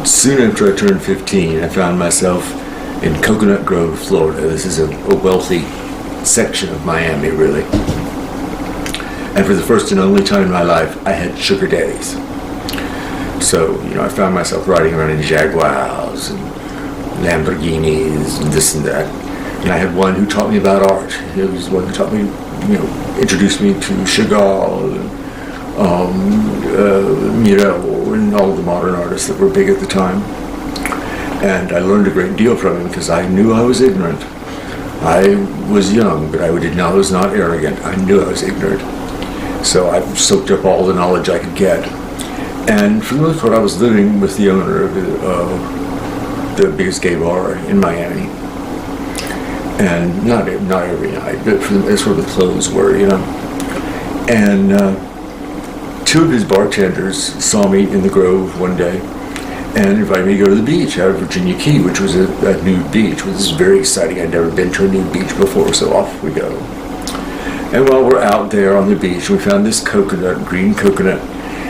Soon after I turned 15, I found myself in Coconut Grove, Florida. This is a wealthy section of Miami, really. And for the first and only time in my life, I had sugar daddies. So, I found myself riding around in Jaguars and Lamborghinis and this and that. And I had one who taught me about art. He was the one who taught me, introduced me to Chagall and Miro and all the modern artists that were big at the time. And I learned a great deal from him because I knew I was ignorant. I was young, but I was not arrogant. I knew I was ignorant. So I soaked up all the knowledge I could get. And for the most part, I was living with the owner of the biggest gay bar in Miami. And not every night, but that's where the clothes were, And two of his bartenders saw me in the Grove one day and invited me to go to the beach out of Virginia Key, which was a nude beach, which was very exciting. I'd never been to a nude beach before, so off we go. And while we're out there on the beach, we found this green coconut,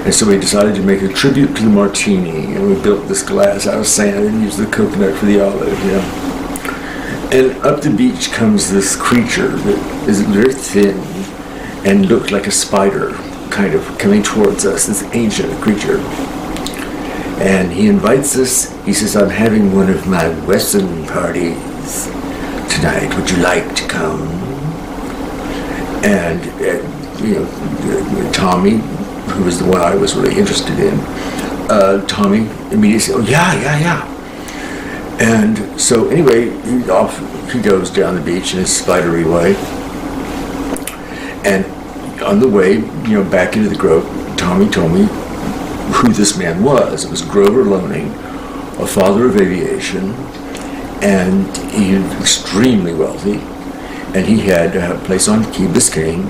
and so we decided to make a tribute to the martini, and we built this glass out of sand and used the coconut for the olive, And up the beach comes this creature that is very thin and looked like a spider, kind of coming towards us, this ancient creature. And he invites us. He says, "I'm having one of my Western parties tonight. Would you like to come?" And, Tommy, who was the one I was really interested in, Tommy immediately said, "Oh, yeah. And so anyway, off he goes down the beach in his spidery way. And on the way, back into the Grove, Tommy told me who this man was. It was Grover Loaning, a father of aviation, and he was extremely wealthy, and he had a place on Key Biscayne.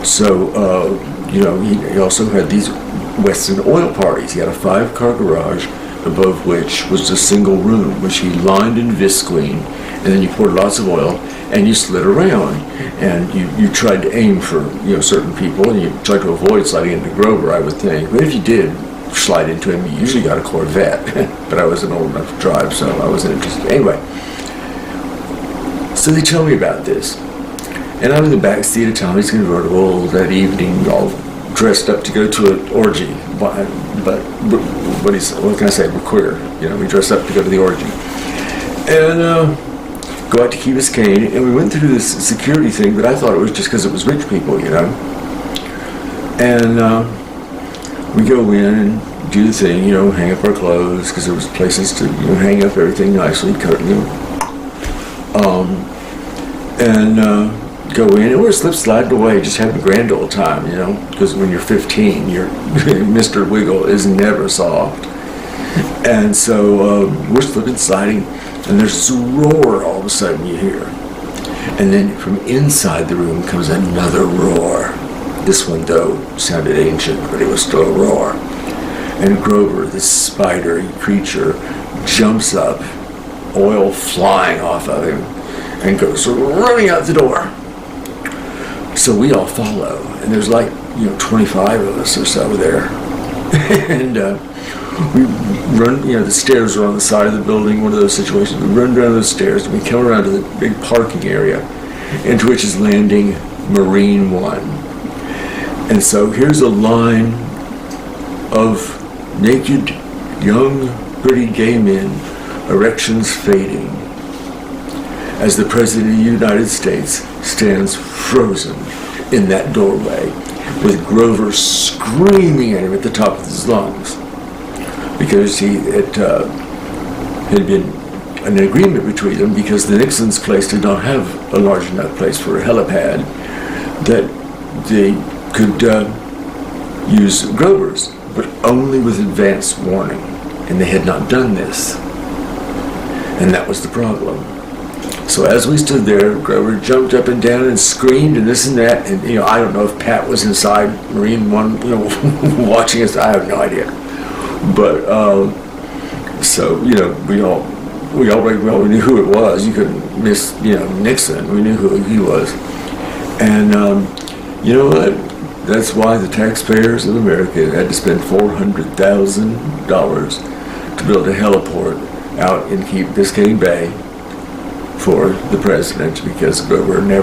So, he also had these Western oil parties. He had a 5-car garage, above which was a single room, which he lined in visqueen, and then you poured lots of oil, and you slid around, and you tried to aim for certain people, and you tried to avoid sliding into Grover, I would think. But if you did slide into him, you usually got a Corvette. But I wasn't old enough to drive, so I wasn't interested. Anyway, so they tell me about this, and I'm in the back seat of Tommy's convertible that evening, all dressed up to go to an orgy. But what can I say? We're queer. We dressed up to go to the orgy. And go out to Key Biscayne, and we went through this security thing, but I thought it was just because it was rich people, And we go in and do the thing, hang up our clothes, because there was places to hang up everything nicely, and go in, and we're slip-sliding away, just having a grand old time, because when you're 15, Mr. Wiggle is never soft. And so we're slipping, sliding, and there's this roar all of a sudden you hear. And then from inside the room comes another roar. This one, though, sounded ancient, but it was still a roar. And Grover, this spidery creature, jumps up, oil flying off of him, and goes running out the door. So we all follow, and there's 25 of us or so there. And we run, the stairs are on the side of the building, one of those situations. We run down those stairs, and we come around to the big parking area, into which is landing Marine One. And so here's a line of naked, young, pretty gay men, erections fading, as the President of the United States stands frozen in that doorway, with Grover screaming at him at the top of his lungs, because it had been an agreement between them, because the Nixon's place did not have a large enough place for a helipad, that they could use Grover's, but only with advance warning, and they had not done this, and that was the problem. So as we stood there, Grover jumped up and down and screamed and this and that, and I don't know if Pat was inside Marine One, watching us. I have no idea. But so we all knew who it was. You couldn't miss Nixon. We knew who he was, and you know what? That's why the taxpayers of America had to spend $400,000 to build a heliport out in Key Biscayne Bay for the president, because we're never